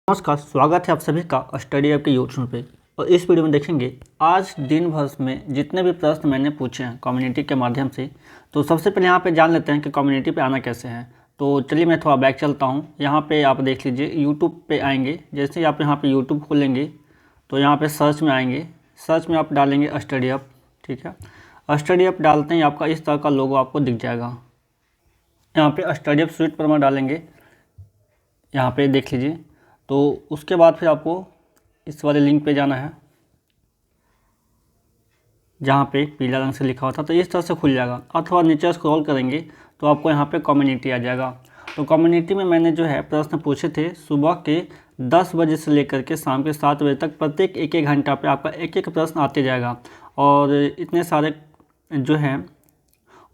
नमस्कार, स्वागत है आप सभी का स्टडी ऐप के यूट्यूब पे। और इस वीडियो में देखेंगे आज दिन भर में जितने भी प्रश्न मैंने पूछे हैं कम्युनिटी के माध्यम से। तो सबसे पहले यहाँ पे जान लेते हैं कि कम्युनिटी पे आना कैसे है। तो चलिए मैं थोड़ा बैक चलता हूँ। यहाँ पे आप देख लीजिए यूट्यूब पे आएंगे। जैसे ही आप यहाँ पे यूट्यूब खोलेंगे तो यहाँ पे सर्च में आएंगे। सर्च में आप डालेंगे स्टडी ऐप, ठीक है। स्टडी ऐप डालते ही आपका इस तरह का लोगो आपको दिख जाएगा। यहाँ पे स्टडी ऐप स्वीट पर डालेंगे, यहाँ पे देख लीजिए। तो उसके बाद फिर आपको इस वाले लिंक पे जाना है जहाँ पे पीला रंग से लिखा हुआ था। तो इस तरह से खुल जाएगा। और थोड़ा नीचे स्क्रॉल करेंगे तो आपको यहाँ पे कम्युनिटी आ जाएगा। तो कम्युनिटी में मैंने जो है प्रश्न पूछे थे सुबह के 10 बजे से लेकर के शाम के 7 बजे तक। प्रत्येक एक घंटा पे आपका एक प्रश्न आते जाएगा। और इतने सारे जो हैं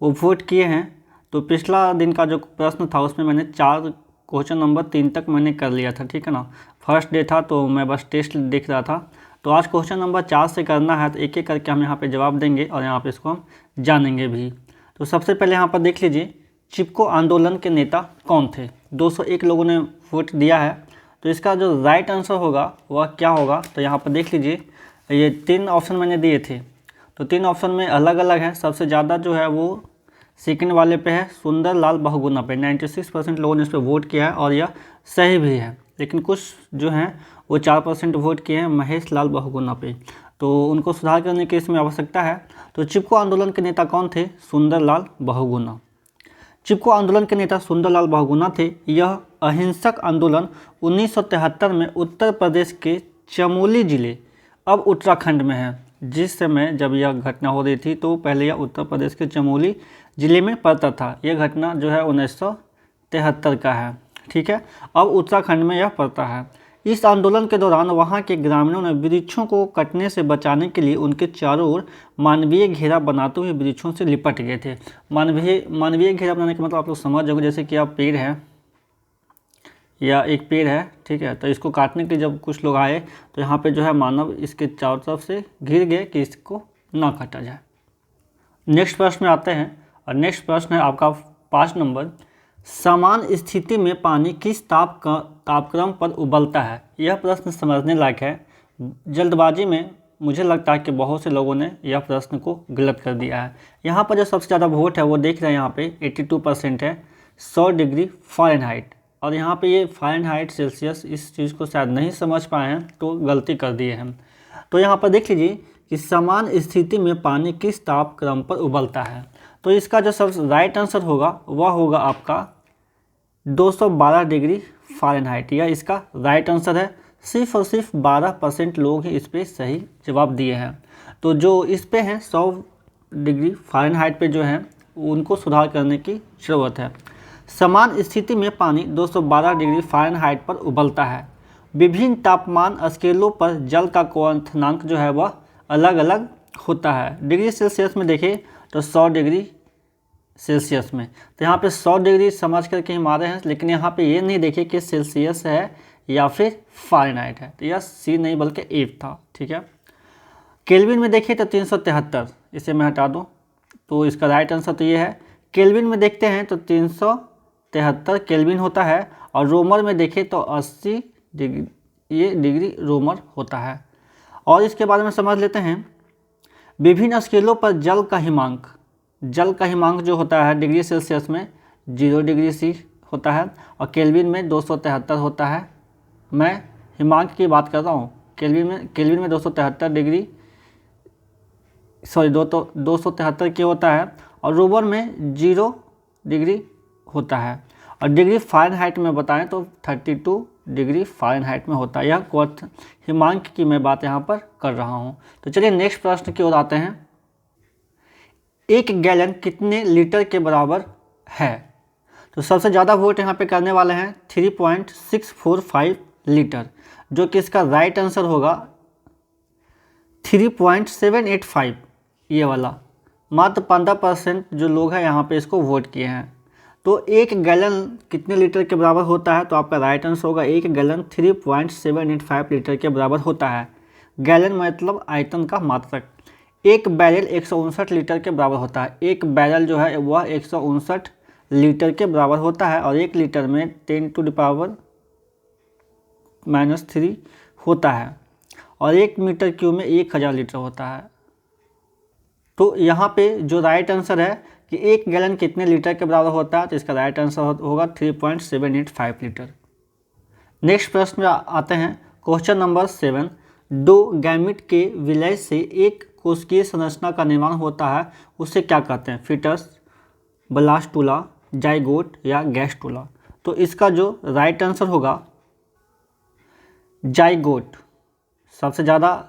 वो वोट किए हैं। तो पिछला दिन का जो प्रश्न था उसमें मैंने 4 क्वेश्चन नंबर 3 तक मैंने कर लिया था, ठीक है ना। फर्स्ट डे था तो मैं बस टेस्ट देख रहा था। तो आज क्वेश्चन नंबर 4 से करना है। तो एक एक करके हम यहाँ पे जवाब देंगे और यहाँ पे इसको हम जानेंगे भी। तो सबसे पहले यहाँ पर देख लीजिए, चिपको आंदोलन के नेता कौन थे। 201 लोगों ने वोट दिया है। तो इसका जो राइट आंसर होगा वह क्या होगा। तो यहाँ पर देख लीजिए, ये 3 ऑप्शन मैंने दिए थे। तो 3 ऑप्शन में अलग अलग है। सबसे ज़्यादा जो है वो सेकंड वाले पे है, सुंदरलाल बहुगुणा पे। 96% लोगों ने इस पर वोट किया है और यह सही भी है। लेकिन कुछ जो हैं वो 4% वोट किए हैं महेश लाल बहुगुणा पे। तो उनको सुधार करने की इसमें आवश्यकता है। तो चिपको आंदोलन के नेता कौन थे? सुंदरलाल बहुगुणा। चिपको आंदोलन के नेता सुंदरलाल बहुगुणा थे। यह अहिंसक आंदोलन 1973 में उत्तर प्रदेश के चमोली जिले, अब उत्तराखंड में है। जिस समय जब यह घटना हो रही थी तो पहले यह उत्तर प्रदेश के चमोली जिले में पड़ता था। यह घटना जो है 1973 का है, ठीक है। अब उत्तराखंड में यह पड़ता है। इस आंदोलन के दौरान वहां के ग्रामीणों ने वृक्षों को कटने से बचाने के लिए उनके चारों ओर मानवीय घेरा बनाते हुए वृक्षों से लिपट गए थे। मानवीय घेरा बनाने का मतलब आप लोग समझ जाओगे। जैसे कि आप पेड़ है या एक पेड़ है, ठीक है, तो इसको काटने के लिए जब कुछ लोग आए तो यहाँ पे जो है मानव इसके चारों तरफ से घिर गए कि इसको ना काटा जाए। नेक्स्ट प्रश्न में आते हैं और नेक्स्ट प्रश्न है आपका 5 नंबर। समान स्थिति में पानी किस तापक्रम पर उबलता है? यह प्रश्न समझने लायक है। जल्दबाजी में मुझे लगता है कि बहुत से लोगों ने यह प्रश्न को गलत कर दिया है। यहाँ पर जो सबसे ज़्यादा वोट है वो देख रहे हैं, यहाँ पे 82% है, 100 डिग्री फ़ारेनहाइट। और यहाँ पे ये फ़ारेनहाइट सेल्सियस इस चीज़ को शायद नहीं समझ पाए हैं तो गलती कर दिए हैं। तो यहाँ पर देख लीजिए कि समान स्थिति में पानी किस तापक्रम पर उबलता है। तो इसका जो सबसे राइट आंसर होगा वह होगा आपका 212 डिग्री फ़ारेनहाइट। यह इसका राइट आंसर है। सिर्फ और सिर्फ 12% लोग ही इस पर सही जवाब दिए हैं। तो जो इस पे हैं 100 डिग्री फ़ारेनहाइट पे जो हैं उनको सुधार करने की ज़रूरत है। समान स्थिति में पानी 212 डिग्री फ़ारेनहाइट पर उबलता है। विभिन्न तापमान स्केलों पर जल का क्वथनांक जो है वह अलग अलग होता है। डिग्री सेल्सियस में देखें तो 100 डिग्री सेल्सियस में, तो यहाँ पे 100 डिग्री समझ करके हम आ रहे हैं। लेकिन यहाँ पे ये नहीं देखे कि सेल्सियस है या फिर फ़ारेनहाइट है। तो यह सी नहीं बल्कि एफ था, ठीक है। केल्विन में देखें तो 373, इसे मैं हटा दूँ तो इसका राइट आंसर तो ये है। केल्विन में देखते हैं तो 373 केल्विन होता है। और रोमर में देखें तो 80 डिग्री, ये डिग्री रोमर होता है। और इसके बारे में समझ लेते हैं। विभिन्न स्केलों पर जल का हिमांक जो होता है डिग्री सेल्सियस में 0 डिग्री सी होता है और केल्विन में 273 होता है। मैं हिमांक की बात कर रहा हूँ। केल्विन में 273 डिग्री 273 के होता है और रोमर में 0 डिग्री होता है। और डिग्री फ़ारेनहाइट में बताएं तो 32 डिग्री फ़ारेनहाइट में होता है। यह हिमांक की मैं बात यहाँ पर कर रहा हूँ। तो चलिए नेक्स्ट प्रश्न की ओर आते हैं। 1 गैलन कितने लीटर के बराबर है? तो सबसे ज़्यादा वोट यहाँ पे करने वाले हैं 3.645 लीटर, जो कि इसका राइट आंसर होगा 3.785। ये वाला मात्र 15% जो लोग हैं यहाँ पे इसको वोट किए हैं। तो 1 गैलन कितने लीटर के बराबर होता है? तो आपका राइट आंसर होगा 1 गैलन 3.785 लीटर के बराबर होता है। गैलन मतलब आयतन का मात्रक। एक बैरल 159 लीटर के बराबर होता है। एक बैरल जो है वह 159 लीटर के बराबर होता है और 1 लीटर में 10 टू द पावर -3 होता है और 1 मीटर क्यूब में 1000 लीटर होता है। तो यहाँ पे जो राइट आंसर है कि 1 गैलन कितने लीटर के बराबर होता है, तो इसका राइट आंसर होगा 3.785 लीटर। नेक्स्ट प्रश्न में आते हैं, क्वेश्चन नंबर 7। 2 गैमीट के विलय से एक कोशिकीय संरचना का निर्माण होता है, उसे क्या कहते हैं? फीटस, ब्लास्टुला, जाइगोट या गैस्टुला। तो इसका जो राइट आंसर होगा जाइगोट। सबसे ज़्यादा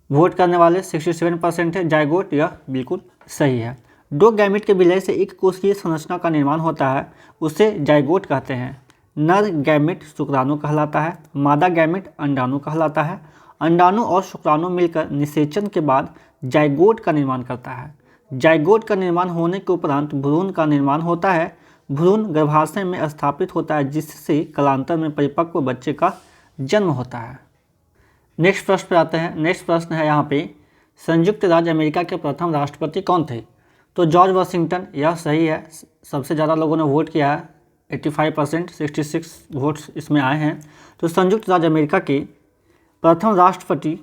वोट करने वाले 67% है, जाइगोट यह बिल्कुल सही है। 2 गैमीट के विलय से एक कोशिकीय संरचना का निर्माण होता है, उसे जाइगोट कहते हैं। नर गैमीट शुक्राणु कहलाता है, मादा गैमीट अंडाणु कहलाता है। अंडाणु और शुक्राणु मिलकर निषेचन के बाद जाइगोट का निर्माण करता है। जाइगोट का निर्माण होने के उपरांत भ्रूण का निर्माण होता है। भ्रूण गर्भाशय में स्थापित होता है, जिससे कालांतर में परिपक्व बच्चे का जन्म होता है। नेक्स्ट प्रश्न पे आते हैं। नेक्स्ट प्रश्न है यहाँ पे, संयुक्त राज्य अमेरिका के प्रथम राष्ट्रपति कौन थे? तो जॉर्ज वाशिंगटन, यह सही है। सबसे ज़्यादा लोगों ने वोट किया है, 85%, 66 वोट्स इसमें आए हैं। तो संयुक्त राज्य अमेरिका के प्रथम राष्ट्रपति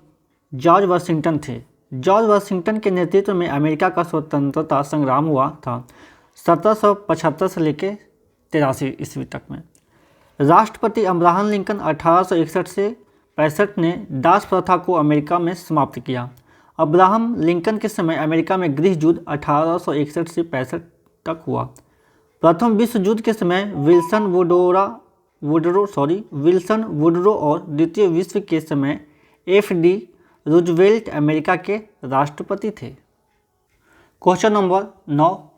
जॉर्ज वाशिंगटन थे। जॉर्ज वाशिंगटन के नेतृत्व में अमेरिका का स्वतंत्रता संग्राम हुआ था 1775 से लेकर 83 ईस्वी तक में। राष्ट्रपति अब्राहम लिंकन 1861 से 65 ने दास प्रथा को अमेरिका में समाप्त किया। अब्राहम लिंकन के समय अमेरिका में गृह युद्ध 1861 से 65 तक हुआ। प्रथम विश्व युद्ध के समय विल्सन वुडरो और द्वितीय विश्व के समय FD रूजवेल्ट अमेरिका के राष्ट्रपति थे। Question number 9।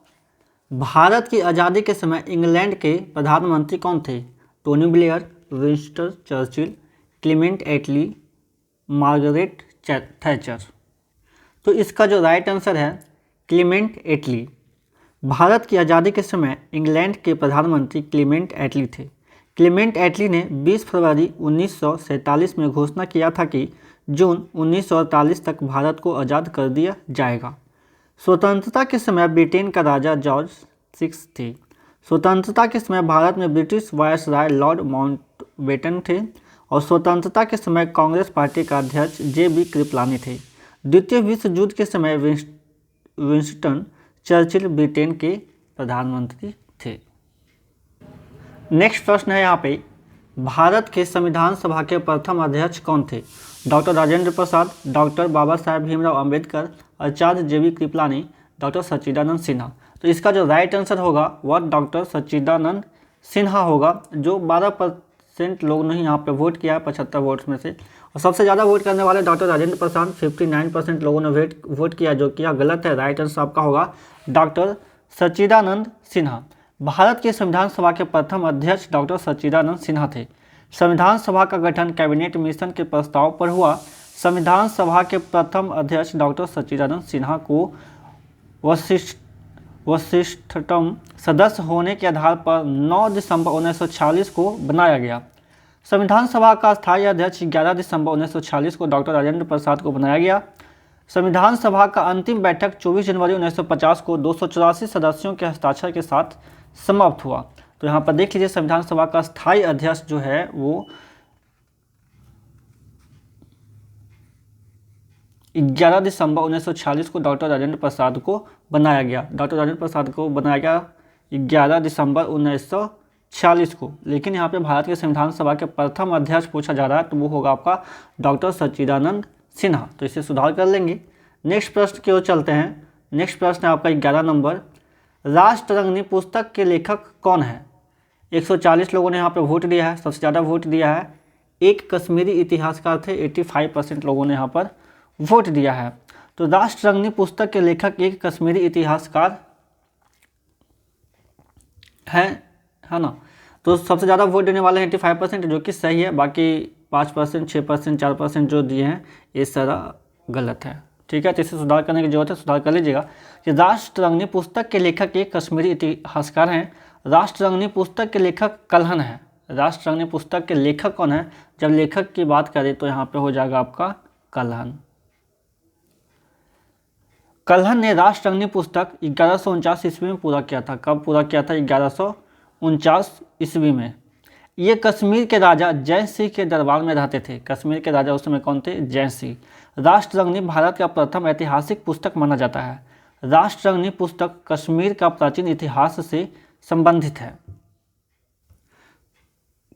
भारत की आज़ादी के समय इंग्लैंड के प्रधानमंत्री कौन थे? Tony Blair, Winston Churchill, Clement Attlee, Margaret Thatcher. तो इसका जो राइट आंसर है क्लीमेंट एटली। भारत की आज़ादी के समय इंग्लैंड के प्रधानमंत्री क्लीमेंट एटली थे। क्लीमेंट एटली ने 20 फरवरी 1947 में घोषणा किया था कि जून 1948 तक भारत को आज़ाद कर दिया जाएगा। स्वतंत्रता के समय ब्रिटेन का राजा जॉर्ज 6 थे। स्वतंत्रता के समय भारत में ब्रिटिश वायसराय लॉर्ड माउंटबेटन थे और स्वतंत्रता के समय कांग्रेस पार्टी का अध्यक्ष JB कृपलानी थे। द्वितीय विश्व युद्ध के समय विंस्टन चर्चिल ब्रिटेन के प्रधानमंत्री थे। नेक्स्ट प्रश्न है यहाँ पे, भारत के संविधान सभा के प्रथम अध्यक्ष कौन थे? डॉक्टर राजेंद्र प्रसाद, डॉक्टर बाबा साहेब भीमराव अम्बेडकर, आचार्य JB कृपलानी, डॉक्टर सच्चिदानंद सिन्हा। तो इसका जो राइट आंसर होगा वह डॉक्टर सच्चिदानंद सिन्हा होगा, जो 12% लोगों ने यहाँ पे वोट किया है 75 वोट्स में से। और सबसे ज़्यादा वोट करने वाले डॉक्टर राजेंद्र प्रसाद, 59% लोगों ने वोट किया, जो कि यह गलत है। राइट आंसर आपका होगा डॉक्टर सच्चिदानंद सिन्हा। भारत के संविधान सभा के प्रथम अध्यक्ष डॉक्टर सच्चिदानंद सिन्हा थे। संविधान सभा का गठन कैबिनेट मिशन के प्रस्ताव पर हुआ। संविधान सभा के प्रथम अध्यक्ष डॉक्टर सच्चिदानंद सिन्हा को वरिष्ठतम सदस्य होने के आधार पर 9 दिसंबर 1946 को बनाया गया। संविधान सभा का स्थायी अध्यक्ष 11 दिसंबर 1946 को डॉक्टर राजेंद्र प्रसाद को बनाया गया। संविधान सभा का अंतिम बैठक 24 जनवरी 1950 को 284 सदस्यों के हस्ताक्षर के साथ समाप्त हुआ। तो यहाँ पर देख लीजिए, संविधान सभा का स्थायी अध्यक्ष जो है वो 11 दिसंबर 1946 को डॉक्टर राजेंद्र प्रसाद को बनाया गया। डॉक्टर राजेंद्र प्रसाद को बनाया गया 11 दिसंबर 1946 को। लेकिन यहाँ पे भारत के संविधान सभा के प्रथम अध्यक्ष पूछा जा रहा है, तो वो होगा आपका डॉक्टर सच्चिदानंद सिन्हा। तो इसे सुधार कर लेंगे। नेक्स्ट प्रश्न की ओर चलते हैं। नेक्स्ट प्रश्न है आपका 11 नंबर। राष्ट्ररंगिणी पुस्तक के लेखक कौन है? 140 लोगों ने यहाँ पे वोट दिया है, सबसे ज़्यादा वोट दिया है। एक कश्मीरी इतिहासकार थे, 85% लोगों ने यहाँ पर वोट दिया है। तो राष्ट्ररंगिणी पुस्तक के लेखक एक कश्मीरी इतिहासकार है ना। तो सबसे ज़्यादा वोट देने वाले हैं 85%, जो कि सही है। बाकी 5%, 6%, 4% जो दिए हैं ये सारा गलत है। ठीक है, तो इसे सुधार करने की जरूरत है, सुधार कर लीजिएगा कि राष्ट्ररंगिणी पुस्तक के लेखक एक कश्मीरी इतिहासकार हैं। राष्ट्ररंगिणी पुस्तक के लेखक कल्हण है। राष्ट्ररंगिणी पुस्तक के लेखक कौन है? जब लेखक की बात करें तो यहाँ पे हो जाएगा आपका कल्हण। कल्हण ने राष्ट्ररंगिणी पुस्तक 1149 ईस्वी में पूरा किया था। कब पूरा किया था? 1149 ईस्वी में। ये कश्मीर के राजा जैन सिंह के दरबार में रहते थे। कश्मीर के राजा उस समय कौन थे? जैन सिंह। राष्ट्ररंगिणी भारत का प्रथम ऐतिहासिक पुस्तक माना जाता है। राष्ट्ररंगिणी पुस्तक कश्मीर का प्राचीन इतिहास से संबंधित है।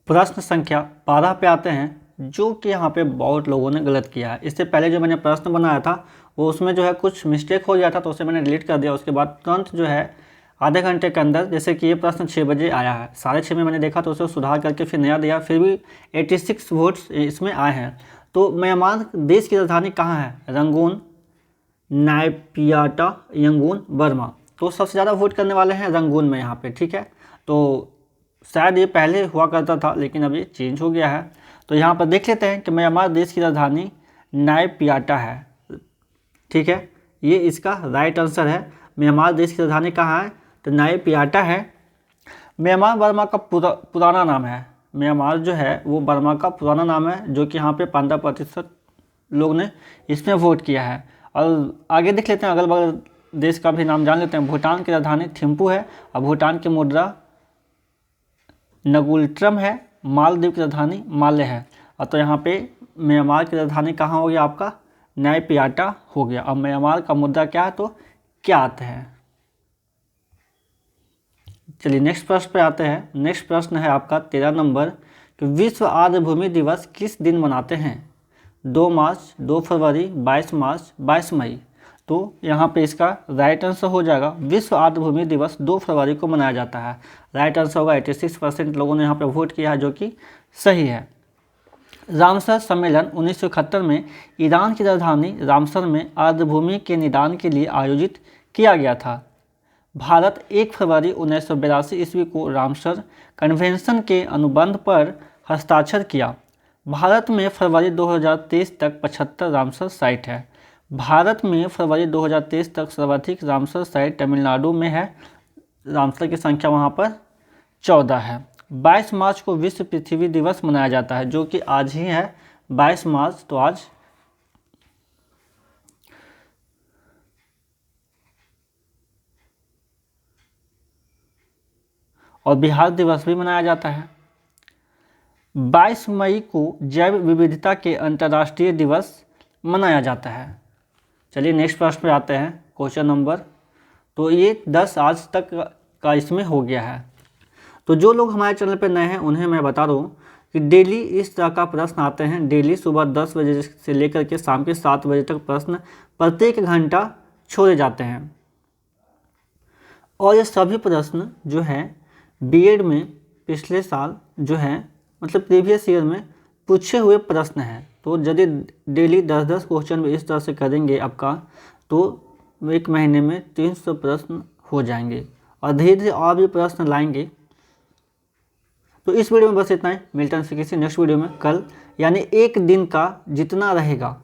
प्रश्न संख्या 12 पे आते हैं, जो कि यहाँ पे बहुत लोगों ने गलत किया है। इससे पहले जो मैंने प्रश्न बनाया था वो उसमें जो है कुछ मिस्टेक हो गया था, तो उसे मैंने डिलीट कर दिया। उसके बाद तुरंत जो है आधे घंटे के अंदर, जैसे कि ये प्रश्न 6 बजे आया है, 6:30 में मैंने देखा तो उसे सुधार करके फिर नया दिया, फिर भी 86 वोट्स इसमें आए हैं। तो म्यांमार देश की राजधानी कहाँ है? Rangoon, Naypyidaw, Yangon, Burma. तो सबसे ज़्यादा वोट करने वाले हैं रंगून में यहाँ पे, ठीक है। तो शायद ये पहले हुआ करता था लेकिन अब ये चेंज हो गया है। तो यहाँ पर देख लेते हैं कि म्यांमार देश की राजधानी नायपियाटा है, ठीक है। ये इसका राइट आंसर है। म्यांमार देश की राजधानी कहाँ है? तो नायपियाटा है। म्यांमार बर्मा का पुराना नाम है। म्यांमार जो है वो बर्मा का पुराना नाम है, जो कि यहाँ पे 15% लोग ने इसमें वोट किया है। और आगे देख लेते हैं, अगल बगल देश का भी नाम जान लेते हैं। भूटान की राजधानी थिम्पू है और भूटान की मुद्रा नगुल्ट्रम है। मालदीव की राजधानी माले है। और तो यहाँ पे म्यांमार की राजधानी कहाँ हो गया आपका? नायपियाटा हो गया। अब म्यांमार का मुद्रा क्या है? तो क्यात है। चलिए नेक्स्ट प्रश्न पे आते हैं। नेक्स्ट प्रश्न है आपका 13 नंबर कि विश्व आर्द्रभूमि दिवस किस दिन मनाते हैं? 2 मार्च, 2 फरवरी, 22 मार्च, 22 मई। तो यहाँ पे इसका राइट आंसर हो जाएगा विश्व आर्द्रभूमि दिवस 2 फरवरी को मनाया जाता है। राइट आंसर होगा। 86% लोगों ने यहाँ पे वोट किया है, जो कि सही है। रामसर सम्मेलन 1971 में ईरान की राजधानी रामसर में आर्द्रभूमि के निदान के लिए आयोजित किया गया था। भारत 1 फरवरी 1982 ईस्वी को रामसर कन्वेंशन के अनुबंध पर हस्ताक्षर किया। भारत में फरवरी 2023 तक 75 रामसर साइट है। भारत में फरवरी 2023 तक सर्वाधिक रामसर साइट तमिलनाडु में है। रामसर की संख्या वहाँ पर 14 है। 22 मार्च को विश्व पृथ्वी दिवस मनाया जाता है, जो कि आज ही है 22 मार्च। तो आज और बिहार दिवस भी मनाया जाता है। 22 मई को जैव विविधता के अंतर्राष्ट्रीय दिवस मनाया जाता है। चलिए नेक्स्ट प्रश्न पे आते हैं, क्वेश्चन नंबर। तो ये 10 आज तक का इसमें हो गया है। तो जो लोग हमारे चैनल पे नए हैं उन्हें मैं बता दूं कि डेली इस तरह का प्रश्न आते हैं। डेली सुबह 10 बजे से लेकर के शाम के 7 बजे तक प्रश्न प्रत्येक घंटा छोड़े जाते हैं। और ये सभी प्रश्न जो है बीएड में पिछले साल जो है मतलब प्रीवियस ईयर में पूछे हुए प्रश्न हैं। तो यदि डेली 10-10 क्वेश्चन इस तरह से करेंगे आपका, तो एक महीने में 300 प्रश्न हो जाएंगे और धीरे धीरे और भी प्रश्न लाएंगे। तो इस वीडियो में बस इतना ही। मिलते हैं किसी नेक्स्ट वीडियो में कल, यानी एक दिन का जितना रहेगा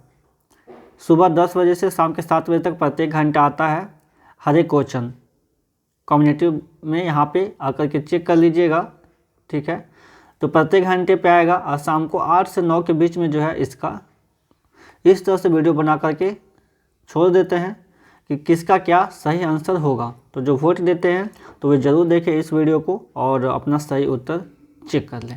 सुबह 10 बजे से शाम के 7 बजे तक प्रत्येक घंटा आता है हर एक क्वेश्चन। कम्युनिटी में यहाँ पे आकर के चेक कर लीजिएगा, ठीक है। तो प्रत्येक घंटे पे आएगा और शाम को 8 से 9 के बीच में जो है इसका इस तरह से वीडियो बना करके छोड़ देते हैं कि किसका क्या सही आंसर होगा। तो जो वोट देते हैं तो वे ज़रूर देखें इस वीडियो को और अपना सही उत्तर चेक कर लें।